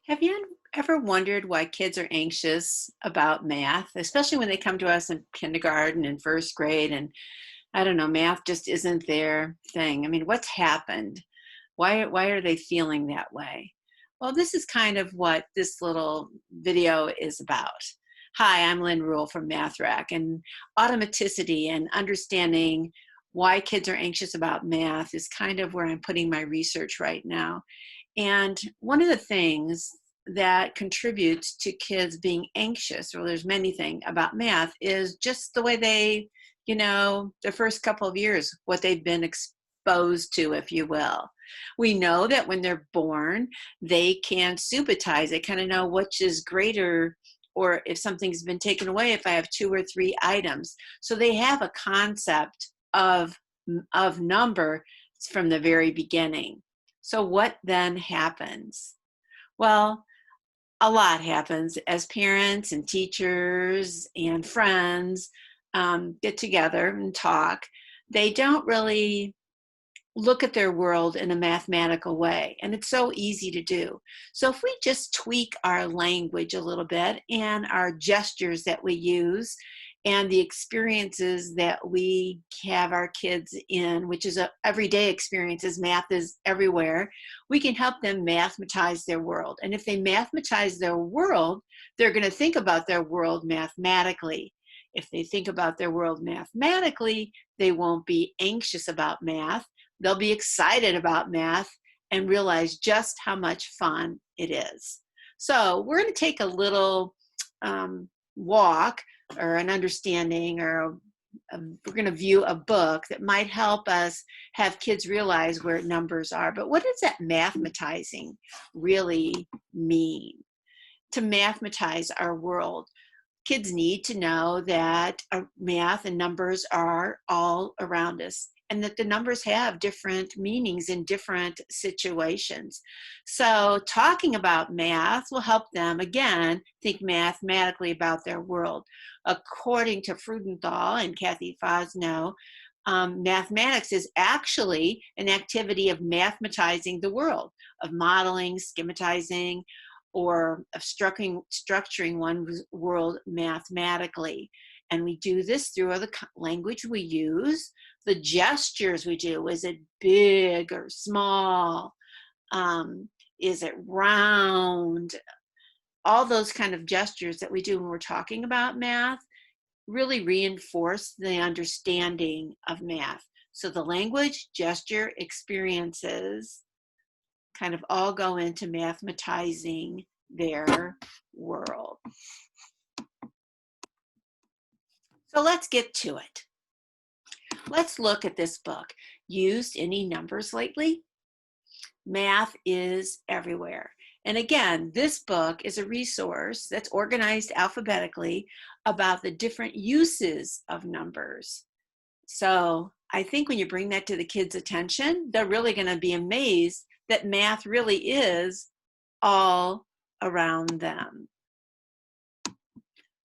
Have you ever wondered why kids are anxious about math, especially when they come to us in kindergarten and first grade and I don't know, math just isn't their thing. I mean, what's happened? Why are they feeling that way? Well, this is kind of what this little video is about. Hi, I'm Lynn Rule from Math Rack, and automaticity and understanding why kids are anxious about math is kind of where I'm putting my research right now. And one of the things that contributes to kids being anxious, well, there's many things about math, is just the way they, the first couple of years, what they've been exposed to, if you will. We know that when they're born, they can subitize. They kind of know which is greater, or if something's been taken away, if I have two or three items. So they have a concept of number from the very beginning. So what then happens? Well, a lot happens as parents and teachers and friends get together and talk. They don't really look at their world in a mathematical way, and it's so easy to do. So if we just tweak our language a little bit and our gestures that we use and the experiences that we have our kids in, which is a everyday experiences, math is everywhere, we can help them mathematize their world. And if they mathematize their world, they're going to think about their world mathematically. If they think about their world mathematically, they won't be anxious about math. They'll be excited about math and realize just how much fun it is. So we're going to take a little walk or an understanding, or we're going to view a book that might help us have kids realize where numbers are. But what does that mathematizing really mean? To mathematize our world, kids need to know that math and numbers are all around us, and that the numbers have different meanings in different situations. So talking about math will help them, again, think mathematically about their world. According to Freudenthal and Kathy Fosnot, mathematics is actually an activity of mathematizing the world, of modeling, schematizing, or of structuring one's world mathematically. And we do this through the language we use, the gestures we do. Is it big or small? Is it round? All those kind of gestures that we do when we're talking about math really reinforce the understanding of math. So the language, gesture, experiences kind of all go into mathematizing their world. So let's get to it. Let's look at this book. Used any numbers lately? Math is everywhere. And again, this book is a resource that's organized alphabetically about the different uses of numbers. So I think when you bring that to the kids' attention, they're really going to be amazed that math really is all around them.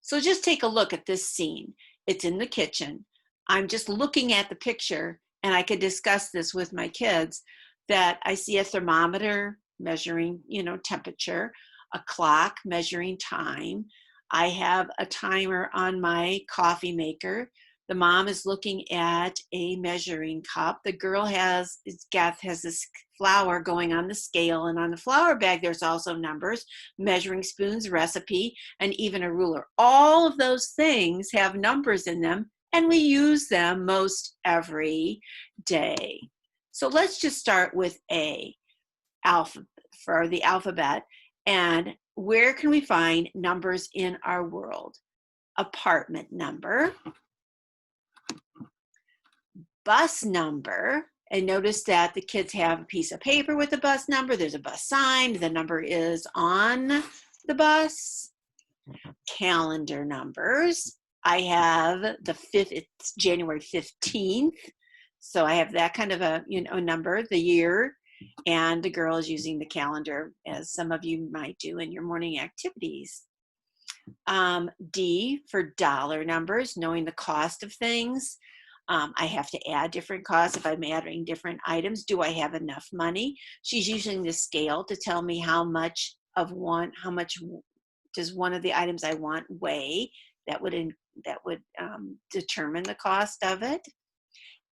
So just take a look at this scene. It's in the kitchen. I'm just looking at the picture, and I could discuss this with my kids, that I see a thermometer measuring, temperature, a clock measuring time. I have a timer on my coffee maker. The mom is looking at a measuring cup. The girl has this flour going on the scale, and on the flour bag there's also numbers, measuring spoons, recipe, and even a ruler. All of those things have numbers in them, and we use them most every day. So let's just start with for the alphabet. And where can we find numbers in our world? Apartment number, bus number, and notice that the kids have a piece of paper with the bus number. There's a bus sign. The number is on the bus. Calendar numbers. I have it's January 15th. So I have that kind of a number, the year, and the girl is using the calendar, as some of you might do in your morning activities. D for dollar numbers, knowing the cost of things. I have to add different costs if I'm adding different items. Do I have enough money? She's using the scale to tell me how much of one, how much does one of the items I want weigh? That would determine the cost of it.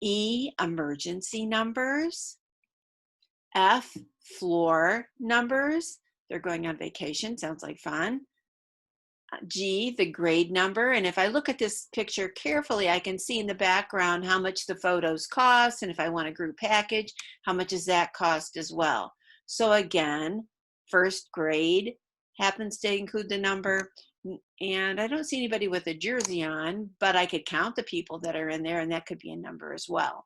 E, emergency numbers. F, floor numbers. They're going on vacation, sounds like fun. G, the grade number. And if I look at this picture carefully, I can see in the background how much the photos cost. And if I want a group package, how much does that cost as well? So again, first grade happens to include the number. And I don't see anybody with a jersey on, but I could count the people that are in there, and that could be a number as well.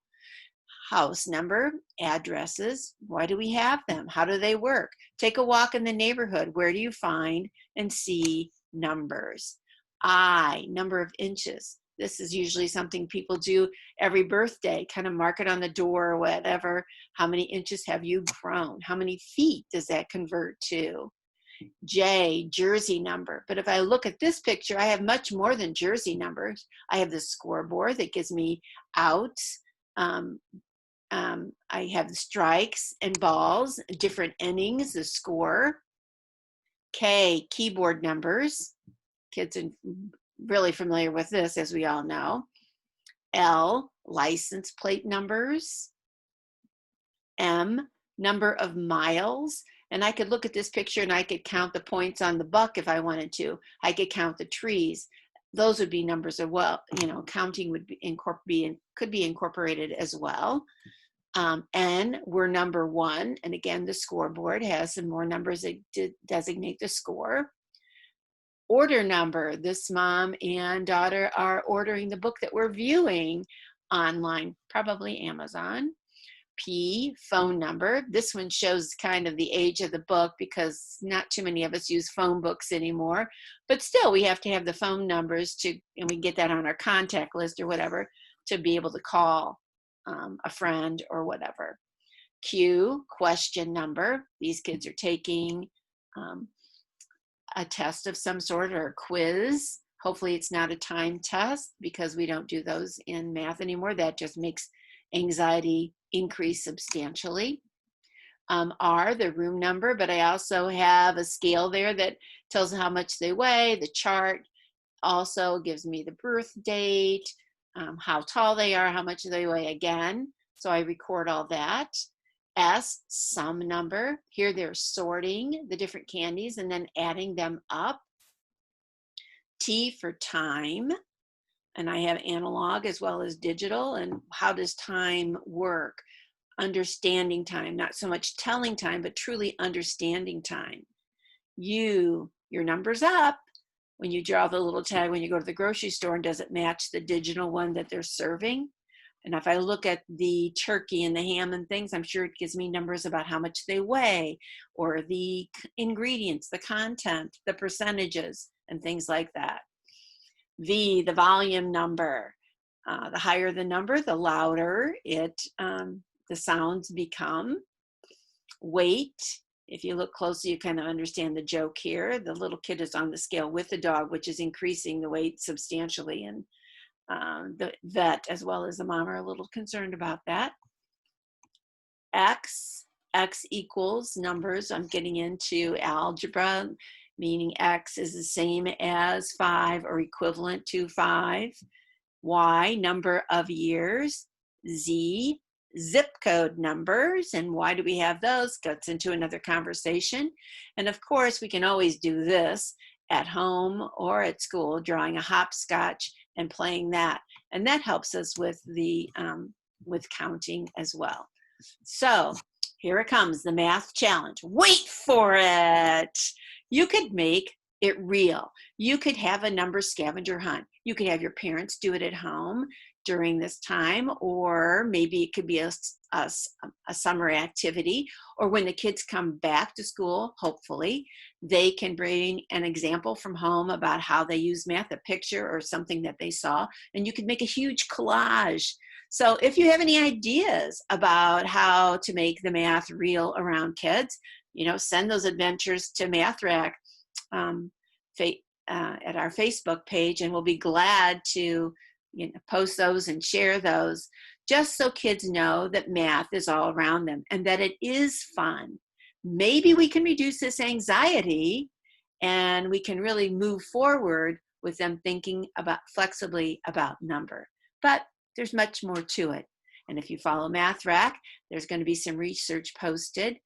House number, addresses, why do we have them? How do they work? Take a walk in the neighborhood. Where do you find and see numbers? I, number of inches. This is usually something people do every birthday, kind of mark it on the door or whatever. How many inches have you grown? How many feet does that convert to? J, jersey number. But if I look at this picture, I have much more than jersey numbers. I have the scoreboard that gives me outs. I have strikes and balls, different innings, the score. K, keyboard numbers. Kids are really familiar with this, as we all know. L, license plate numbers. M, number of miles. And I could look at this picture and I could count the points on the buck if I wanted to. I could count the trees. Those would be numbers as well. You know, counting would could be incorporated as well. N, we're number 1. And again, the scoreboard has some more numbers that designate the score. Order number, this mom and daughter are ordering the book that we're viewing online, probably Amazon. P, phone number. This one shows kind of the age of the book because not too many of us use phone books anymore, but still we have to have the phone numbers and we get that on our contact list or whatever to be able to call a friend or whatever. Q, question number. These kids are taking a test of some sort or a quiz. Hopefully it's not a time test because we don't do those in math anymore. That just makes anxiety increase substantially. R, the room number, but I also have a scale there that tells how much they weigh. The chart also gives me the birth date, how tall they are, how much they weigh again. So I record all that. S, sum number. Here they're sorting the different candies and then adding them up. T for time. And I have analog as well as digital. And how does time work? Understanding time, not so much telling time, but truly understanding time. U, your number's up. When you draw the little tag, when you go to the grocery store, and does it match the digital one that they're serving? And if I look at the turkey and the ham and things, I'm sure it gives me numbers about how much they weigh or the ingredients, the content, the percentages, and things like that. V, the volume number. The higher the number, the louder the sounds become. Weight. If you look closely, you kind of understand the joke here. The little kid is on the scale with the dog, which is increasing the weight substantially. And the vet, as well as the mom, are a little concerned about that. X equals numbers. I'm getting into algebra, meaning X is the same as 5 or equivalent to 5. Y, number of years. Z, zip code numbers. And why do we have those? Gets into another conversation. And of course, we can always do this at home or at school, drawing a hopscotch and playing that. And that helps us with with counting as well. So here it comes, the math challenge. Wait for it. You could make it real. You could have a number scavenger hunt. You could have your parents do it at home during this time, or maybe it could be a summer activity, or when the kids come back to school, hopefully, they can bring an example from home about how they use math, a picture or something that they saw, and you could make a huge collage. So if you have any ideas about how to make the math real around kids, send those adventures to Math Rack at our Facebook page, and we'll be glad to post those and share those, just so kids know that math is all around them and that it is fun. maybe we can reduce this anxiety and we can really move forward with them thinking about flexibly about number. But there's much more to it. And if you follow Math Rack, there's going to be some research posted,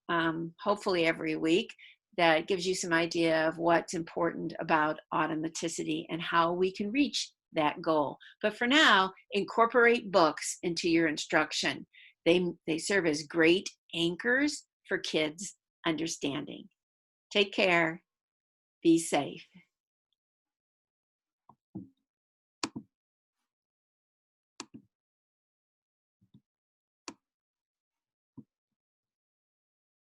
hopefully every week, that gives you some idea of what's important about automaticity and how we can reach that goal. But for now, incorporate books into your instruction. They serve as great anchors for kids' understanding. Take care. Be safe.